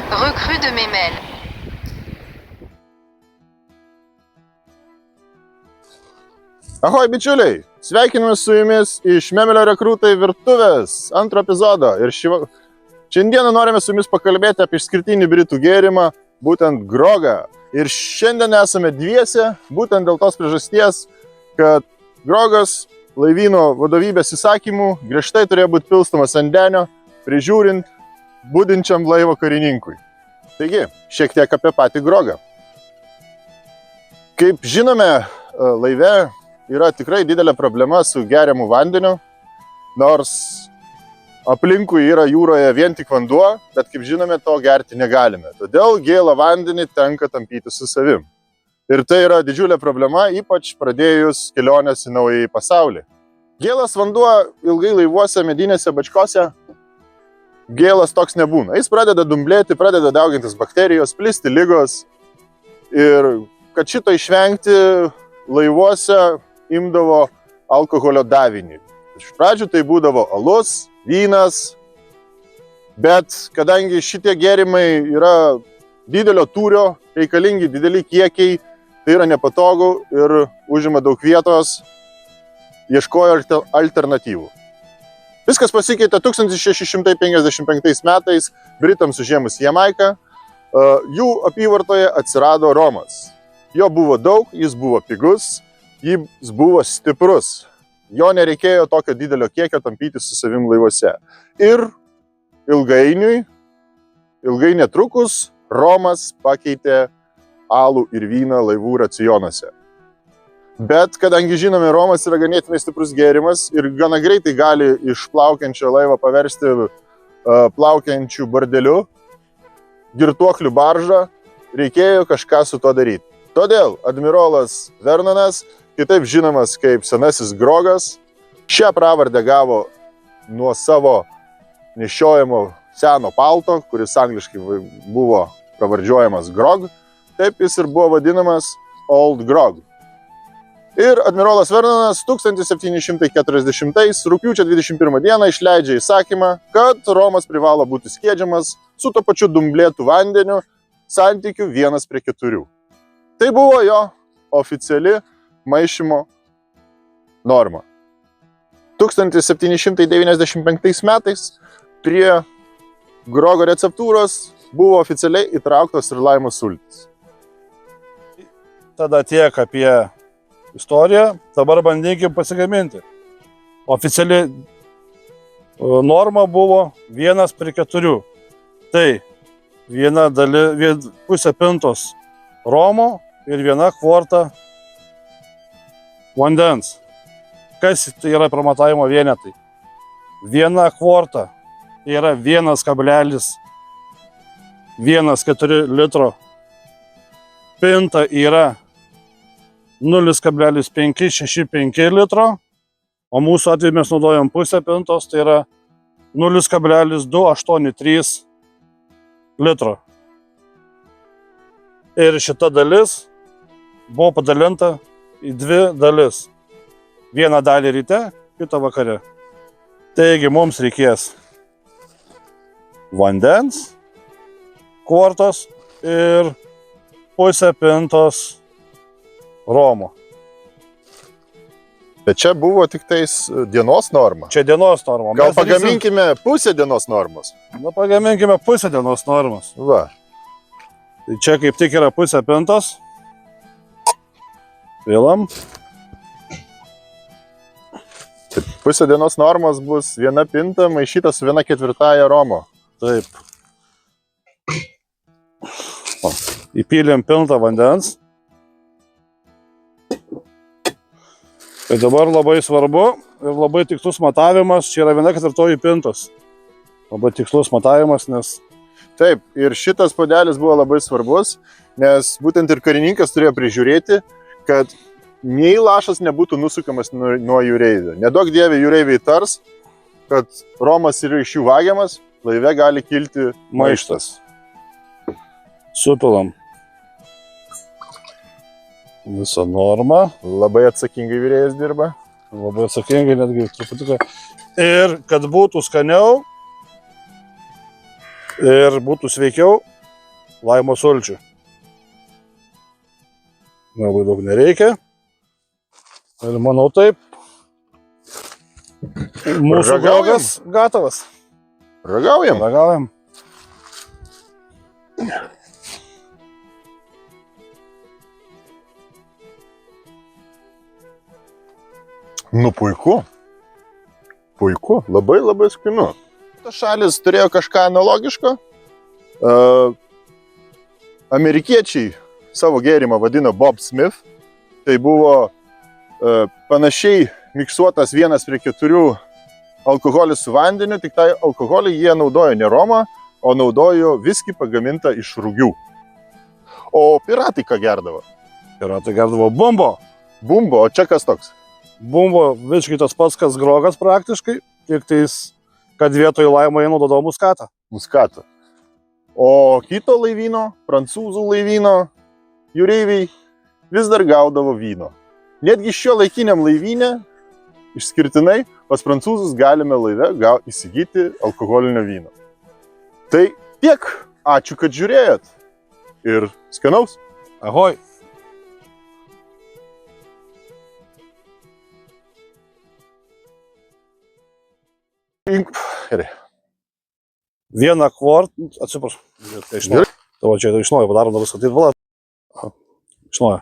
Recrue de Memel. Ahoj bičiuliai, sveikiname su jumis iš Memelio rekrūtai virtuvės antro epizodo ir šiandieną norime su jumis pakalbėti apie išskirtinį britų gėrimą, būtent grogą. Ir šiandien esame dviese, būtent dėl tos priežasties, kad grogas laivyno vadovybės įsakymų griežtai turėjo būti pilstomas ant denio, prižiūrint budinčiam laivo karininkui. Taigi, šiek tiek apie patį grogą. Kaip žinome, laive yra tikrai didelė problema su geriamu vandeniu, nors aplinkui yra jūroje vien tik vanduo, bet kaip žinome, to gerti negalime. Todėl gėlą vandenį tenka tampyti su savim. Ir tai yra didžiulė problema, ypač pradėjus kelionės į naująjį pasaulį. Gėlas vanduo ilgai laivuose, medinėse bačkose, gėlas toks nebūna. Jis pradeda dumblėti, pradeda daugintis bakterijos, plisti ligos. Ir kad šito išvengti, laivuose imdavo alkoholio davinį. Iš pradžių tai būdavo alus, vynas, bet kadangi šitie gėrimai yra didelio tūrio, reikalingi dideli kiekiai, tai yra nepatogu ir užima daug vietos, ieškojo alternatyvų. Viskas pasikeitė 1655 metais, Britams užėmus Jamaiką, jų apyvartoje atsirado romas. Jo buvo daug, jis buvo pigus, jis buvo stiprus. Jo nereikėjo tokio didelio kiekio tampyti su savim laivuose. Ir ilgai netrukus, romas pakeitė alų ir vyną laivų racionuose. Bet kadangi žinome, romas yra ganėtinai stiprus gėrimas ir gana greitai gali iš plaukiančio laivo paversti plaukiančių bardeliu, girtuoklių baržą, reikėjo kažką su to daryti. Todėl admirolas Vernonas, kitaip žinomas kaip senasis grogas, šią pravardę gavo nuo savo nešiojamo seno palto, kuris angliškai buvo pravardžiuojamas grog, taip jis ir buvo vadinamas Old Grog. Ir admirolas Vernonas 1740 rugpjūčio 21 dieną išleidžia įsakymą, kad romas privalo būti skiedžiamas su to pačiu dumblėtu vandeniu santykiu 1:4. Tai buvo jo oficiali maišymo norma. 1795 metais prie grogo receptūros buvo oficialiai įtrauktos ir laimo sultys. Tada tiek apie istoriją, dabar bandykim pasigaminti. Oficiali norma buvo 1:4. Tai pusė pintos romo ir 1 kvorta vandens. Kas tai yra pramatavimo vienetai? 1 kvorta yra 1,14 litro. Pinta yra 0,565 litro, o mūsų atveju mes naudojam pusę pintos, tai yra 0,283 litro. Ir šita dalis buvo padalinta į 2 dalis. Vieną dalį ryte, kitą vakare. Taigi mums reikės vandens, kvortos ir pusę pintos romo. Bet čia buvo tik tais dienos norma. Čia dienos norma. Gal pagaminkime pusę dienos normos? Na, pagaminkime pusę dienos normos. Va. Tai čia kaip tik yra pusę pintos. Pilam. Pusė dienos normos bus 1 pinta maišyta su 1/4 romo. Taip. Įpylėm pintą vandens. Tai dabar labai svarbu ir labai tikslus matavimas, čia yra 1/4 pintos. Labai tikslus matavimas, nes... Taip, ir šitas puodelis buvo labai svarbus, nes būtent ir karininkas turėjo prižiūrėti, kad nei lašas nebūtų nusukamas nuo jūreivio. Neduok dieve jūreiviai tars, kad romas yra iš jų vagiamas, laive gali kilti maištas. Supilam visą normą. Labai atsakingai vyrėjas dirba. Labai atsakingai, netgi truputuką. Ir kad būtų skaniau ir būtų sveikiau, laimo sulčių. Labai daug nereikia. Ir manau taip. Mūsų Ragaujam? grogas gatavas. Ragaujam. Ragaujam. Nu puiku. Puiku. Labai labai skanu. Tas šalis turėjo kažką analogiško. Amerikiečiai savo gėrimą vadino Bob Smith. Tai buvo panašiai miksuotas 1:4 alkoholis su vandeniu, tik tai alkoholį jie naudojo ne romą, o naudojo viskį pagamintą iš rugių. O piratai ką gerdavo? Piratai gerdavo bumbo. Bumbo, o čia kas toks? Bumbo visiškai tas pats, kas grogas praktiškai, tik tais, kad vietoj laimo jie naudodavo muskatą. Muskatą. O kito laivyno, prancūzų laivyno jūreiviai vis dar gaudavo vyno. Netgi šio laikiniam laivynė, išskirtinai, pas prancūzus galime laive įsigyti alkoholinio vyno. Tai tiek. Ačiū, kad žiūrėjot. Ir skanaus. Ahoj. Gerai. Vieną kvart, atsiprašau. Tai iš naujo. Tavo čia iš naujo padarom dabar skatyti valą. Iš naujo.